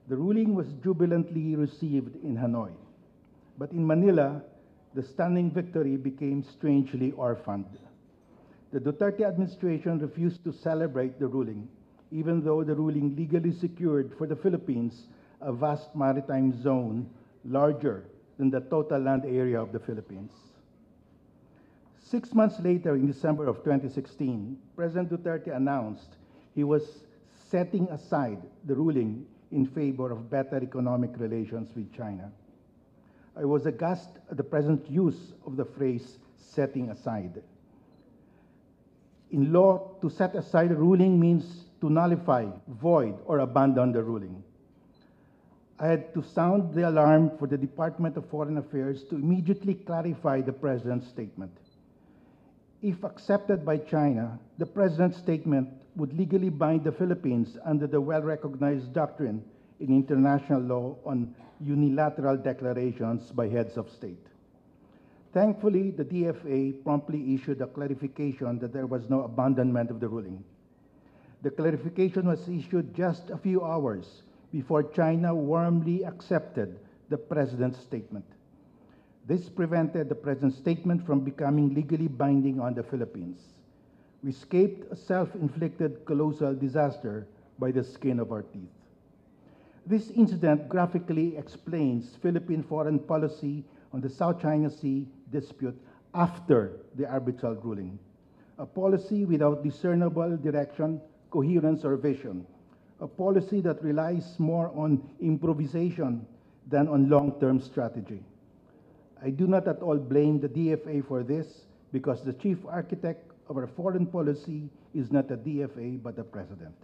The ruling was jubilantly received in Hanoi, but in Manila, the stunning victory became strangely orphaned. The Duterte administration refused to celebrate the ruling, even though the ruling legally secured for the Philippines a vast maritime zone larger than the total land area of the Philippines. 6 months later, in December of 2016, President Duterte announced he was setting aside the ruling in favor of better economic relations with China. I was aghast at the President's use of the phrase setting aside. In law, to set aside a ruling means to nullify, void, or abandon the ruling. I had to sound the alarm for the Department of Foreign Affairs to immediately clarify the President's statement. If accepted by China, the President's statement would legally bind the Philippines under the well-recognized doctrine in international law on unilateral declarations by heads of state. Thankfully, the DFA promptly issued a clarification that there was no abandonment of the ruling. The clarification was issued just a few hours before China warmly accepted the President's statement. This prevented the President's statement from becoming legally binding on the Philippines. We escaped a self-inflicted colossal disaster by the skin of our teeth. This incident graphically explains Philippine foreign policy on the South China Sea dispute after the arbitral ruling, a policy without discernible direction, coherence, or vision, a policy that relies more on improvisation than on long-term strategy. I do not at all blame the DFA for this because the chief architect of our foreign policy is not the DFA but the President.